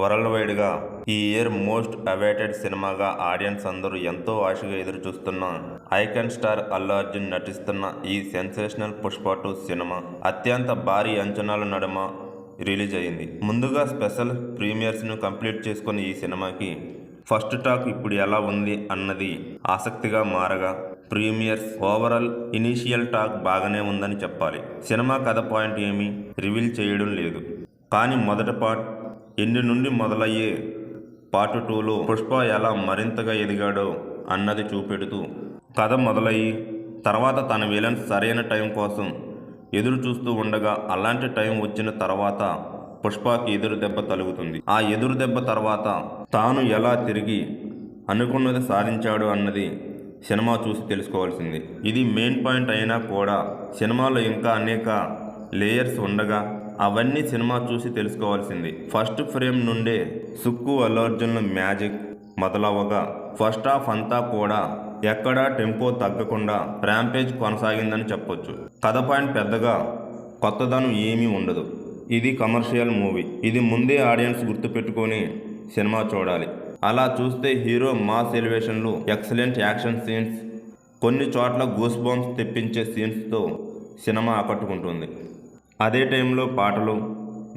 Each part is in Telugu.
వరల్డ్ వైడ్గా ఈ ఇయర్ మోస్ట్ అవైటెడ్ సినిమాగా ఆడియన్స్ అందరూ ఎంతో ఆశగా ఎదురు చూస్తున్న ఐకాన్ స్టార్ అల్లు అర్జున్ నటిస్తున్న ఈ సెన్సేషనల్ పుష్ప 2 సినిమా అత్యంత భారీ అంచనాల నడుమ రిలీజ్ అయింది. ముందుగా స్పెషల్ ప్రీమియర్స్ను కంప్లీట్ చేసుకున్న ఈ సినిమాకి ఫస్ట్ టాక్ ఇప్పుడు ఎలా ఉంది అన్నది ఆసక్తిగా మారగా, ప్రీమియర్స్ ఓవరాల్ ఇనీషియల్ టాక్ బాగానే ఉందని చెప్పాలి. సినిమా కథ పాయింట్ ఏమీ రివీల్ చేయడం లేదు, కానీ మొదటి పార్ట్ ఎండ్ నుండి మొదలయ్యే పార్ట్ 2లో పుష్ప ఎలా మరింతగా ఎదిగాడో అన్నది చూపెడుతూ కథ మొదలయ్యి తర్వాత తన విలన్స్ సరైన టైం కోసం ఎదురు చూస్తూ ఉండగా, అలాంటి టైం వచ్చిన తర్వాత పుష్పకి ఎదురు దెబ్బ తలుగుతుంది. ఆ ఎదురు దెబ్బ తర్వాత తాను ఎలా తిరిగి అనుకున్నది సాధించాడు అన్నది సినిమా చూసి తెలుసుకోవాల్సింది. ఇది మెయిన్ పాయింట్ అయినా కూడా సినిమాలో ఇంకా అనేక లేయర్స్ ఉండగా అవన్నీ సినిమా చూసి తెలుసుకోవాల్సింది. ఫస్ట్ ఫ్రేమ్ నుండే సుక్కు అల్లు అర్జున్ల మ్యాజిక్ మొదలవగా ఫస్ట్ హాఫ్ అంతా కూడా ఎక్కడా టెంపో తగ్గకుండా ర్యాంపేజ్ కొనసాగిందని చెప్పొచ్చు. కథ పాయింట్ పెద్దగా కొత్తదనం ఏమీ ఉండదు. ఇది కమర్షియల్ మూవీ. ఇది ముందే ఆడియన్స్ గుర్తుపెట్టుకొని సినిమా చూడాలి. అలా చూస్తే హీరో మాస్ ఎలివేషన్లు, ఎక్సలెంట్ యాక్షన్ సీన్స్, కొన్ని చోట్ల గూస్ బంప్స్ తెప్పించే సీన్స్తో సినిమా ఆకట్టుకుంటుంది. అదే టైంలో పాటలు,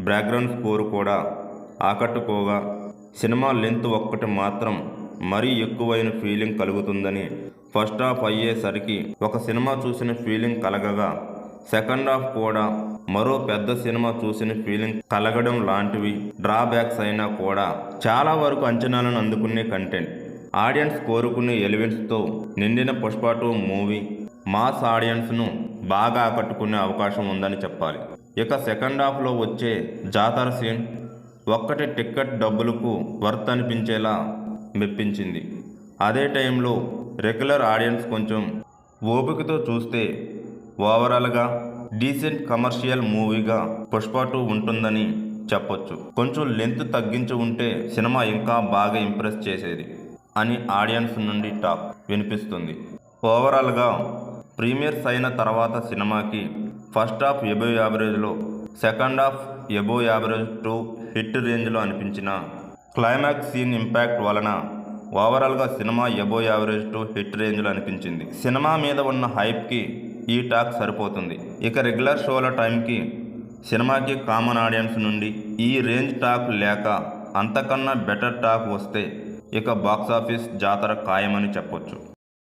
బ్యాక్గ్రౌండ్ స్కోర్ కూడా ఆకట్టుకోగా సినిమా లెంత్ ఒక్కటి మాత్రం మరీ ఎక్కువైన ఫీలింగ్ కలుగుతుందని, ఫస్ట్ హాఫ్ అయ్యేసరికి ఒక సినిమా చూసిన ఫీలింగ్ కలగగా సెకండ్ హాఫ్ కూడా మరో పెద్ద సినిమా చూసిన ఫీలింగ్ కలగడం లాంటివి డ్రాబ్యాక్స్ అయినా కూడా చాలా వరకు అంచనాలను అందుకునే కంటెంట్, ఆడియన్స్ కోరుకునే ఎలిమెంట్స్తో నిండిన పుష్ప 2 మూవీ మాస్ ఆడియన్స్ను బాగా ఆకట్టుకునే అవకాశం ఉందని చెప్పాలి. ఇక సెకండ్ హాఫ్లో వచ్చే జాతర సీన్ ఒక్కటి టిక్కెట్ డబ్బులకు వర్త్ అనిపించేలా మెప్పించింది. అదే టైంలో రెగ్యులర్ ఆడియన్స్ కొంచెం ఓపికతో చూస్తే ఓవరాల్గా డీసెంట్ కమర్షియల్ మూవీగా పుష్ప 2 ఉంటుందని చెప్పొచ్చు. కొంచెం లెంత్ తగ్గించి ఉంటే సినిమా ఇంకా బాగా ఇంప్రెస్ చేసేది అని ఆడియన్స్ నుండి టాక్ వినిపిస్తుంది. ఓవరాల్గా ప్రీమియర్స్ అయిన తర్వాత సినిమాకి ఫస్ట్ హాఫ్ ఎబోవ్ యావరేజ్లో, second half above average to hit రేంజ్లో అనిపించిన క్లైమాక్స్ సీన్ ఇంపాక్ట్ వలన ఓవరాల్గా సినిమా ఎబోవ్ యావరేజ్ టు హిట్ రేంజ్లో అనిపించింది. సినిమా మీద ఉన్న హైప్కి ఈ టాక్ సరిపోతుంది. ఇక రెగ్యులర్ షోల టైంకి సినిమాకి కామన్ ఆడియన్స్ నుండి ఈ రేంజ్ టాక్ లేక అంతకన్నా బెటర్ టాక్ వస్తే ఇక బాక్సాఫీస్ జాతర ఖాయమని చెప్పొచ్చు.